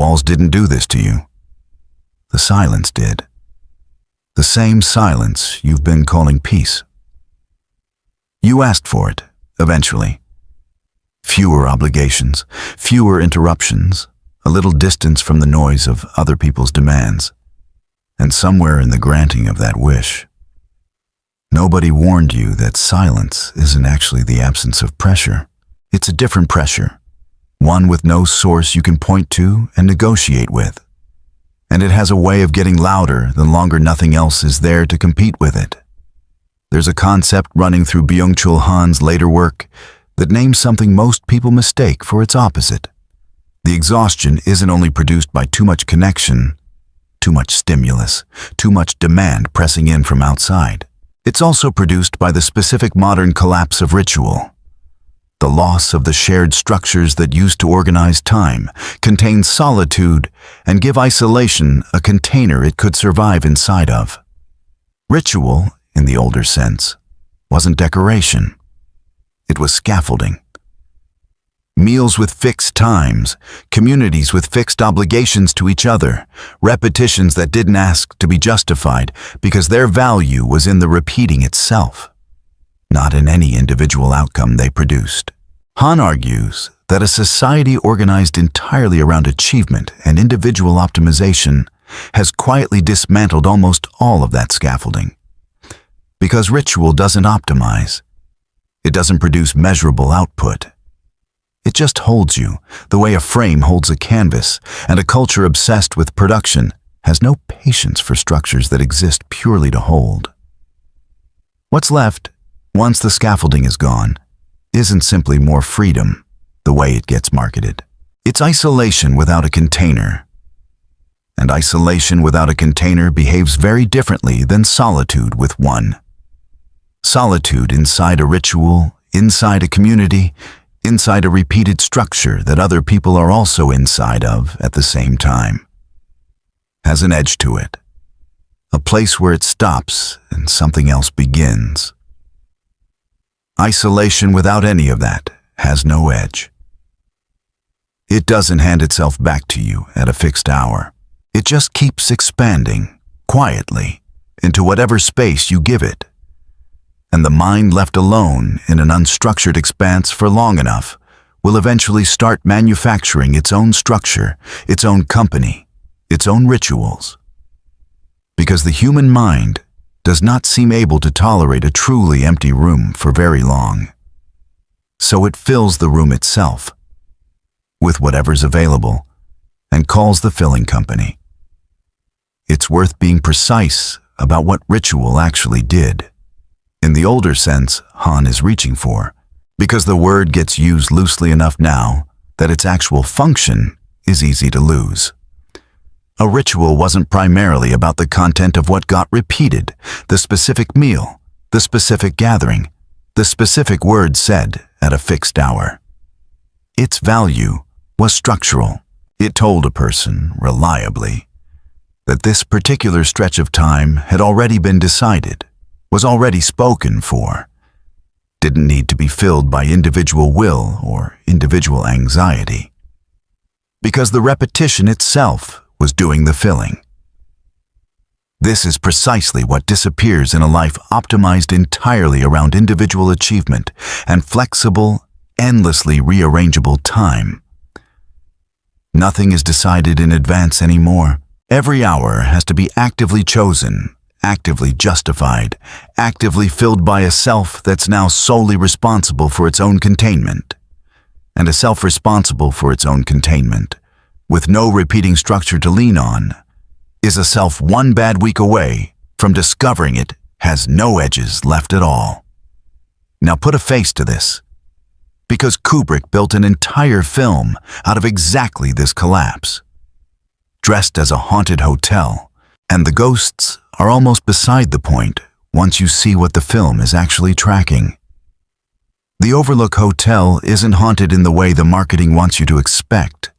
walls didn't do this to you. The silence did. The same silence you've been calling peace. You asked for it, eventually. Fewer obligations, fewer interruptions, a little distance from the noise of other people's demands. And somewhere in the granting of that wish, nobody warned you that silence isn't actually the absence of pressure. It's a different pressure, one with no source you can point to and negotiate with. And it has a way of getting louder the longer nothing else is there to compete with it. There's a concept running through Byung-Chul Han's later work that names something most people mistake for its opposite. The exhaustion isn't only produced by too much connection, too much stimulus, too much demand pressing in from outside. It's also produced by the specific modern collapse of ritual. The loss of the shared structures that used to organize time, contain solitude, and give isolation a container it could survive inside of. Ritual, in the older sense, wasn't decoration. It was scaffolding. Meals with fixed times, communities with fixed obligations to each other, repetitions that didn't ask to be justified because their value was in the repeating itself, not in any individual outcome they produced. Han argues that a society organized entirely around achievement and individual optimization has quietly dismantled almost all of that scaffolding. Because ritual doesn't optimize. It doesn't produce measurable output. It just holds you, the way a frame holds a canvas, and a culture obsessed with production has no patience for structures that exist purely to hold. What's left, once the scaffolding is gone, isn't simply more freedom, the way it gets marketed. It's isolation without a container. And isolation without a container behaves very differently than solitude with one. Solitude inside a ritual, inside a community, inside a repeated structure that other people are also inside of at the same time, has an edge to it, a place where it stops and something else begins. Isolation without any of that has no edge. It doesn't hand itself back to you at a fixed hour. It just keeps expanding, quietly, into whatever space you give it. And the mind left alone in an unstructured expanse for long enough will eventually start manufacturing its own structure, its own company, its own rituals. Because the human mind does not seem able to tolerate a truly empty room for very long. So it fills the room itself with whatever's available and calls the filling company. It's worth being precise about what ritual actually did. In the older sense Han is reaching for, because the word gets used loosely enough now that its actual function is easy to lose. A ritual wasn't primarily about the content of what got repeated, the specific meal, the specific gathering, the specific word said at a fixed hour. Its value was structural. It told a person, reliably, that this particular stretch of time had already been decided, was already spoken for, didn't need to be filled by individual will or individual anxiety, because the repetition itself was doing the filling. This is precisely what disappears in a life optimized entirely around individual achievement and flexible, endlessly rearrangeable time. Nothing is decided in advance anymore. Every hour has to be actively chosen, actively justified, actively filled by a self that's now solely responsible for its own containment. And a self responsible for its own containment, with no repeating structure to lean on, is a self one bad week away from discovering it has no edges left at all. Now put a face to this, because Kubrick built an entire film out of exactly this collapse. Dressed as a haunted hotel, and the ghosts are almost beside the point once you see what the film is actually tracking. The Overlook Hotel isn't haunted in the way the marketing wants you to expect,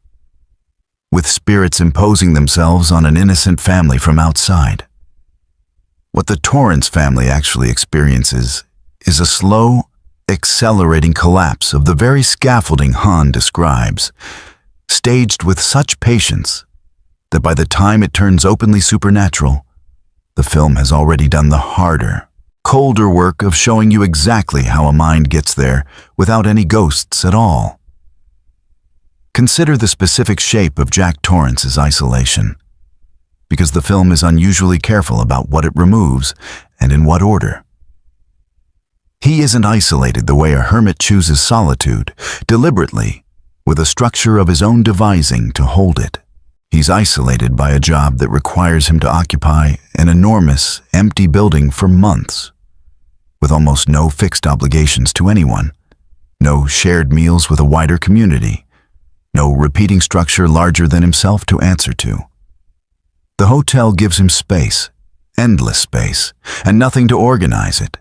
with spirits imposing themselves on an innocent family from outside. What the Torrance family actually experiences is a slow, accelerating collapse of the very scaffolding Han describes, staged with such patience that by the time it turns openly supernatural, the film has already done the harder, colder work of showing you exactly how a mind gets there without any ghosts at all. Consider the specific shape of Jack Torrance's isolation, because the film is unusually careful about what it removes and in what order. He isn't isolated the way a hermit chooses solitude, deliberately, with a structure of his own devising to hold it. He's isolated by a job that requires him to occupy an enormous, empty building for months, with almost no fixed obligations to anyone, no shared meals with a wider community, no repeating structure larger than himself to answer to. The hotel gives him space, endless space, and nothing to organize it.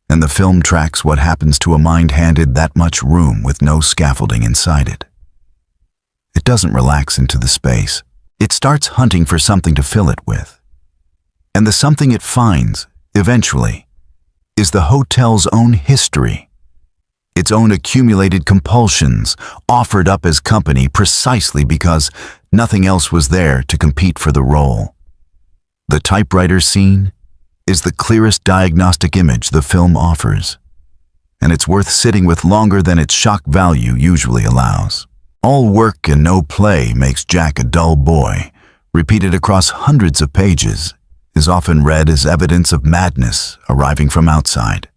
And the film tracks what happens to a mind handed that much room with no scaffolding inside it. It doesn't relax into the space. It starts hunting for something to fill it with. And the something it finds, eventually, is the hotel's own history, its own accumulated compulsions offered up as company precisely because nothing else was there to compete for the role. The typewriter scene is the clearest diagnostic image the film offers, and it's worth sitting with longer than its shock value usually allows. All work and no play makes Jack a dull boy, repeated across hundreds of pages, is often read as evidence of madness arriving from outside,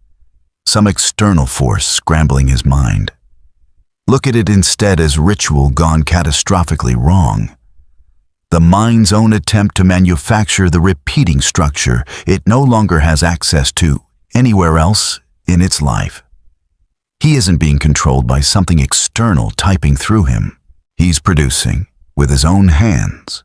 some external force scrambling his mind. Look at it instead as ritual gone catastrophically wrong. The mind's own attempt to manufacture the repeating structure it no longer has access to anywhere else in its life. He isn't being controlled by something external typing through him. He's producing, with his own hands,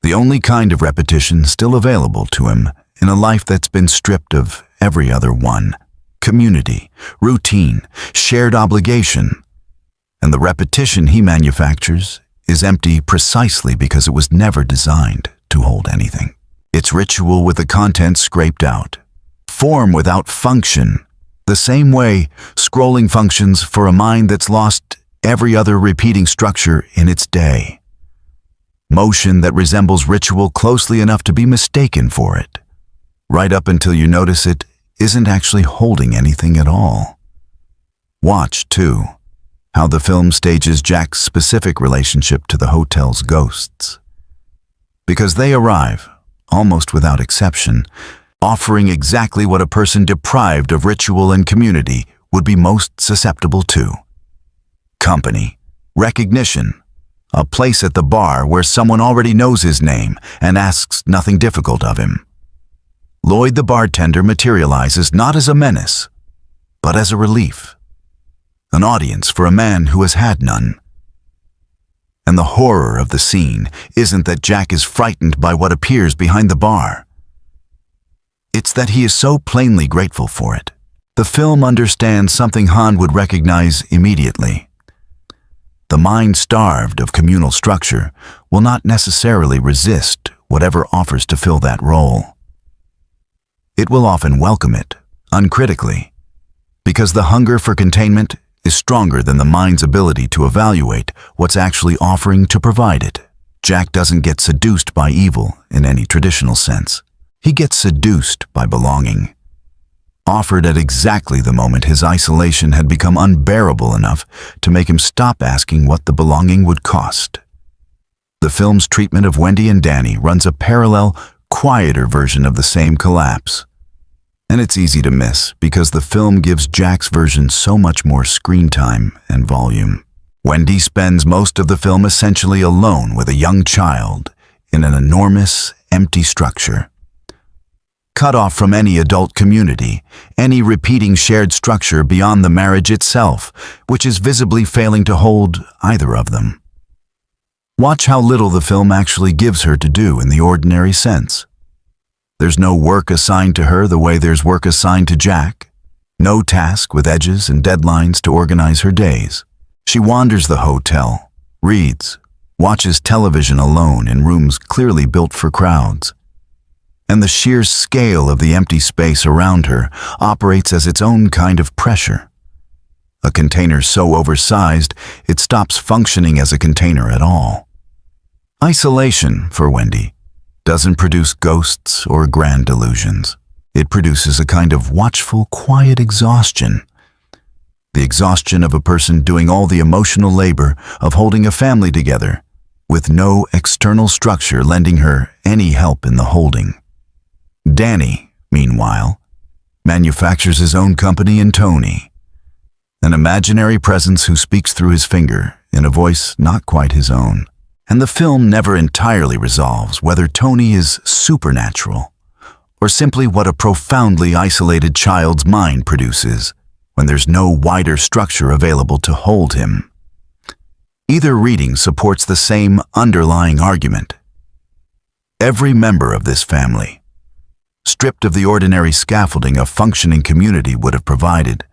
the only kind of repetition still available to him in a life that's been stripped of every other one: community, routine, shared obligation. And the repetition he manufactures is empty precisely because it was never designed to hold anything. It's ritual with the content scraped out, form without function, the same way scrolling functions for a mind that's lost every other repeating structure in its day. Motion that resembles ritual closely enough to be mistaken for it, right up until you notice it isn't actually holding anything at all. Watch, too, how the film stages Jack's specific relationship to the hotel's ghosts. Because they arrive, almost without exception, offering exactly what a person deprived of ritual and community would be most susceptible to: company, recognition, a place at the bar where someone already knows his name and asks nothing difficult of him. Lloyd the bartender materializes not as a menace, but as a relief, an audience for a man who has had none. And the horror of the scene isn't that Jack is frightened by what appears behind the bar. It's that he is so plainly grateful for it. The film understands something Han would recognize immediately. The mind starved of communal structure will not necessarily resist whatever offers to fill that role. It will often welcome it, uncritically, because the hunger for containment is stronger than the mind's ability to evaluate what's actually offering to provide it. Jack doesn't get seduced by evil in any traditional sense. He gets seduced by belonging, offered at exactly the moment his isolation had become unbearable enough to make him stop asking what the belonging would cost. The film's treatment of Wendy and Danny runs a parallel, quieter version of the same collapse. And it's easy to miss because the film gives Jack's version so much more screen time and volume. Wendy spends most of the film essentially alone with a young child in an enormous, empty structure. Cut off from any adult community, any repeating shared structure beyond the marriage itself, which is visibly failing to hold either of them. Watch how little the film actually gives her to do in the ordinary sense. There's no work assigned to her the way there's work assigned to Jack, no task with edges and deadlines to organize her days. She wanders the hotel, reads, watches television alone in rooms clearly built for crowds. And the sheer scale of the empty space around her operates as its own kind of pressure. a container so oversized it stops functioning as a container at all. Isolation, for Wendy, doesn't produce ghosts or grand delusions. It produces a kind of watchful, quiet exhaustion. The exhaustion of a person doing all the emotional labor of holding a family together, with no external structure lending her any help in the holding. Danny, meanwhile, manufactures his own company in Tony, an imaginary presence who speaks through his finger in a voice not quite his own. And the film never entirely resolves whether Tony is supernatural or simply what a profoundly isolated child's mind produces when there's no wider structure available to hold him. Either reading supports the same underlying argument. Every member of this family, stripped of the ordinary scaffolding a functioning community would have provided,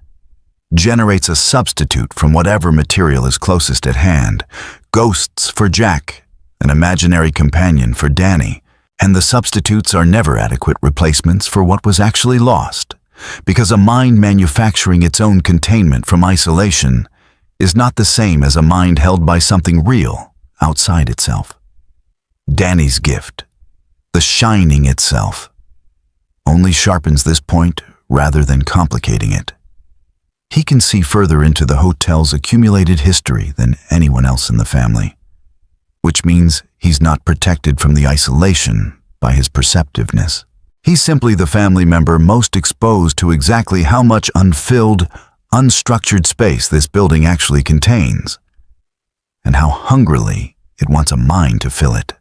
generates a substitute from whatever material is closest at hand, ghosts for Jack, an imaginary companion for Danny, and the substitutes are never adequate replacements for what was actually lost, because a mind manufacturing its own containment from isolation is not the same as a mind held by something real outside itself. Danny's gift, the shining itself, only sharpens this point rather than complicating it. He can see further into the hotel's accumulated history than anyone else in the family, which means he's not protected from the isolation by his perceptiveness. He's simply the family member most exposed to exactly how much unfilled, unstructured space this building actually contains, and how hungrily it wants a mind to fill it.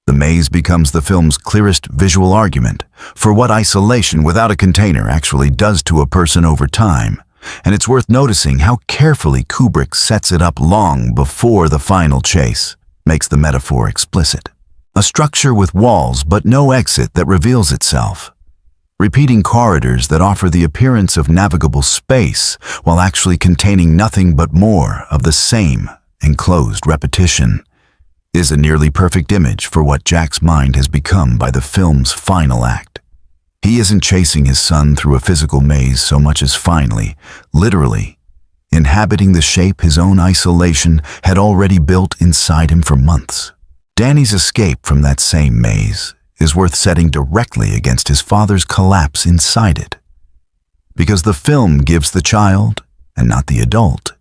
The maze becomes the film's clearest visual argument for what isolation without a container actually does to a person over time, and it's worth noticing how carefully Kubrick sets it up long before the final chase makes the metaphor explicit. A structure with walls but no exit that reveals itself. Repeating corridors that offer the appearance of navigable space while actually containing nothing but more of the same enclosed repetition is a nearly perfect image for what Jack's mind has become by the film's final act. He isn't chasing his son through a physical maze so much as finally, literally, inhabiting the shape his own isolation had already built inside him for months. Danny's escape from that same maze is worth setting directly against his father's collapse inside it, because the film gives the child, and not the adult,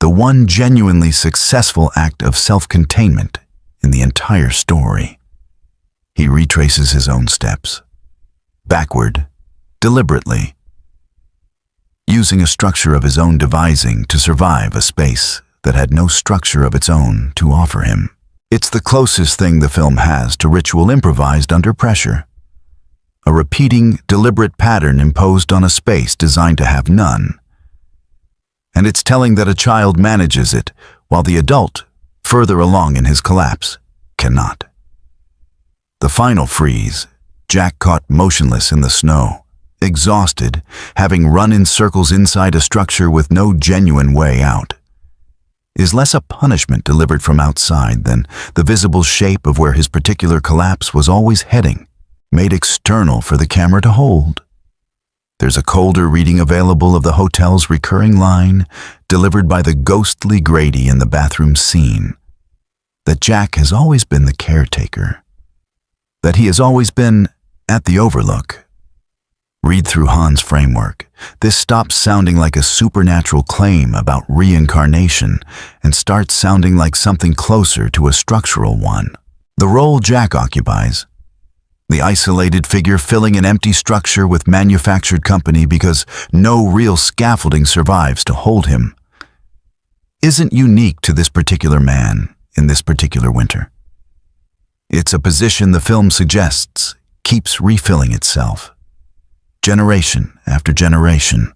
the one genuinely successful act of self-containment in the entire story. He retraces his own steps, backward, deliberately, using a structure of his own devising to survive a space that had no structure of its own to offer him. It's the closest thing the film has to ritual improvised under pressure, a repeating, deliberate pattern imposed on a space designed to have none. And it's telling that a child manages it, while the adult, further along in his collapse, cannot. The final freeze, Jack caught motionless in the snow, exhausted, having run in circles inside a structure with no genuine way out, is less a punishment delivered from outside than the visible shape of where his particular collapse was always heading, made external for the camera to hold. There's a colder reading available of the hotel's recurring line, delivered by the ghostly Grady in the bathroom scene, that Jack has always been the caretaker, that he has always been at the overlook. Read through Han's framework. This stops sounding like a supernatural claim about reincarnation and starts sounding like something closer to a structural one. The role Jack occupies, the isolated figure filling an empty structure with manufactured company because no real scaffolding survives to hold him, isn't unique to this particular man in this particular winter. It's a position the film suggests keeps refilling itself, generation after generation.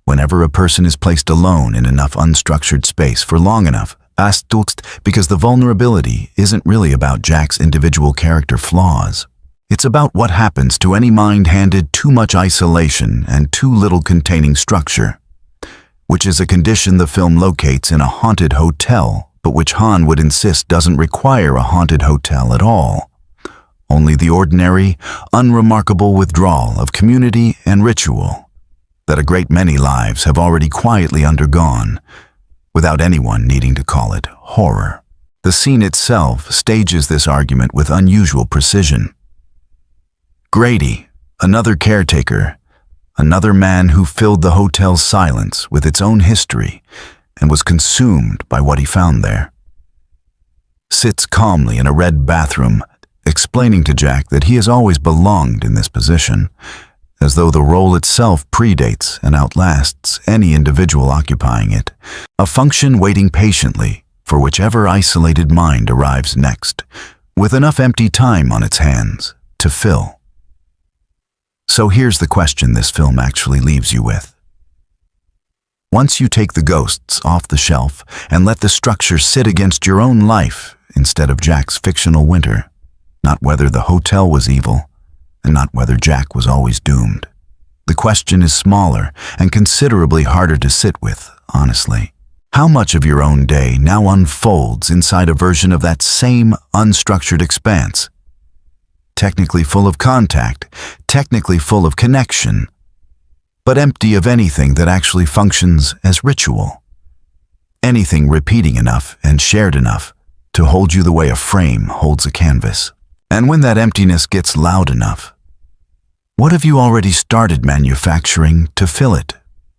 Whenever a person is placed alone in enough unstructured space for long enough, because the vulnerability isn't really about Jack's individual character flaws. It's about what happens to any mind handed too much isolation and too little containing structure, which is a condition the film locates in a haunted hotel, but which Han would insist doesn't require a haunted hotel at all. Only the ordinary, unremarkable withdrawal of community and ritual, that a great many lives have already quietly undergone, without anyone needing to call it horror. The scene itself stages this argument with unusual precision. Grady, another caretaker, another man who filled the hotel's silence with its own history and was consumed by what he found there, sits calmly in a red bathroom, explaining to Jack that he has always belonged in this position, as though the role itself predates and outlasts any individual occupying it, a function waiting patiently for whichever isolated mind arrives next, with enough empty time on its hands to fill. So here's the question this film actually leaves you with. Once you take the ghosts off the shelf and let the structure sit against your own life instead of Jack's fictional winter, not whether the hotel was evil, and not whether Jack was always doomed. The question is smaller and considerably harder to sit with, honestly. How much of your own day now unfolds inside a version of that same unstructured expanse? Technically full of contact, technically full of connection, but empty of anything that actually functions as ritual. Anything repeating enough and shared enough to hold you the way a frame holds a canvas. And when that emptiness gets loud enough, what have you already started manufacturing to fill it,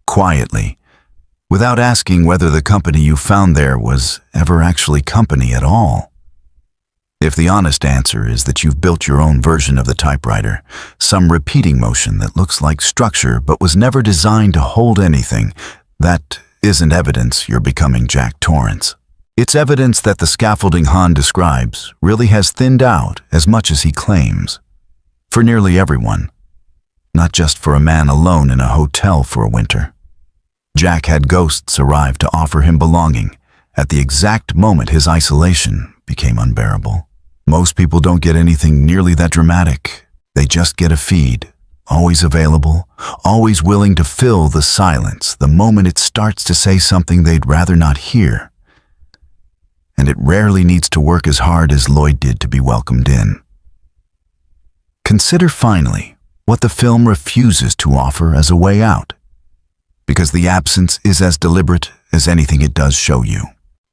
quietly, without asking whether the company you found there was ever actually company at all? If the honest answer is that you've built your own version of the typewriter, some repeating motion that looks like structure but was never designed to hold anything, that isn't evidence you're becoming Jack Torrance. It's evidence that the scaffolding Han describes really has thinned out as much as he claims. For nearly everyone, not just for a man alone in a hotel for a winter. Jack had ghosts arrive to offer him belonging at the exact moment his isolation became unbearable. Most people don't get anything nearly that dramatic. They just get a feed, always available, always willing to fill the silence the moment it starts to say something they'd rather not hear. And it rarely needs to work as hard as Lloyd did to be welcomed in. Consider finally what the film refuses to offer as a way out, because the absence is as deliberate as anything it does show you.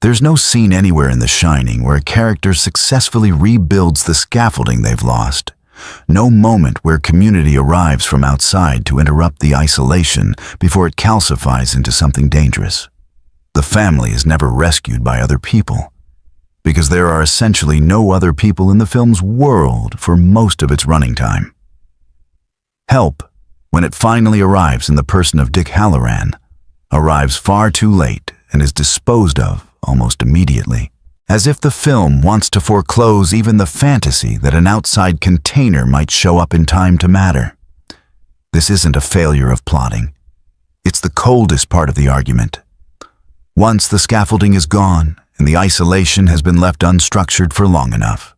There's no scene anywhere in The Shining where a character successfully rebuilds the scaffolding they've lost. No moment where community arrives from outside to interrupt the isolation before it calcifies into something dangerous. The family is never rescued by other people, because there are essentially no other people in the film's world for most of its running time. Help, when it finally arrives in the person of Dick Halloran, arrives far too late and is disposed of almost immediately, as if the film wants to foreclose even the fantasy that an outside container might show up in time to matter. This isn't a failure of plotting. It's the coldest part of the argument. Once the scaffolding is gone and the isolation has been left unstructured for long enough,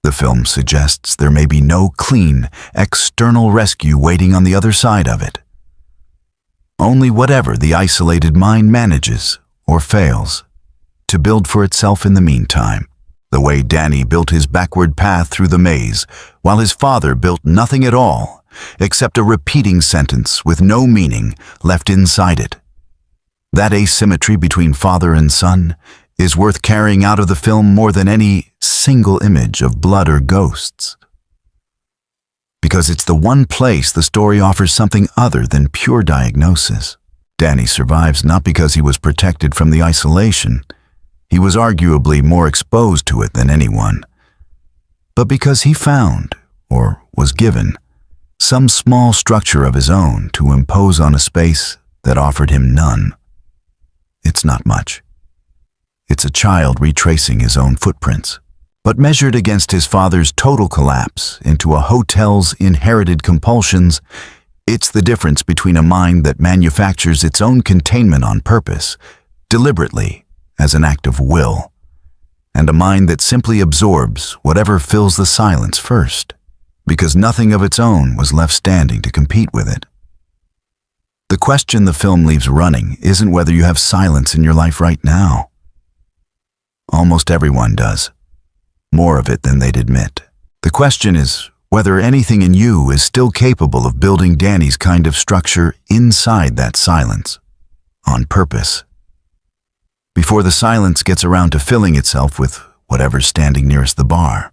the film suggests there may be no clean, external rescue waiting on the other side of it. Only whatever the isolated mind manages, or fails, to build for itself in the meantime, the way Danny built his backward path through the maze, while his father built nothing at all, except a repeating sentence with no meaning left inside it. That asymmetry between father and son is worth carrying out of the film more than any single image of blood or ghosts. Because it's the one place the story offers something other than pure diagnosis. Danny survives not because he was protected from the isolation. He was arguably more exposed to it than anyone. But because he found, or was given, some small structure of his own to impose on a space that offered him none. It's not much. It's a child retracing his own footprints, but measured against his father's total collapse into a hotel's inherited compulsions, it's the difference between a mind that manufactures its own containment on purpose, deliberately, as an act of will, and a mind that simply absorbs whatever fills the silence first, because nothing of its own was left standing to compete with it. The question the film leaves running isn't whether you have silence in your life right now. Almost everyone does. More of it than they'd admit. The question is whether anything in you is still capable of building Danny's kind of structure inside that silence, on purpose. Before the silence gets around to filling itself with whatever's standing nearest the bar.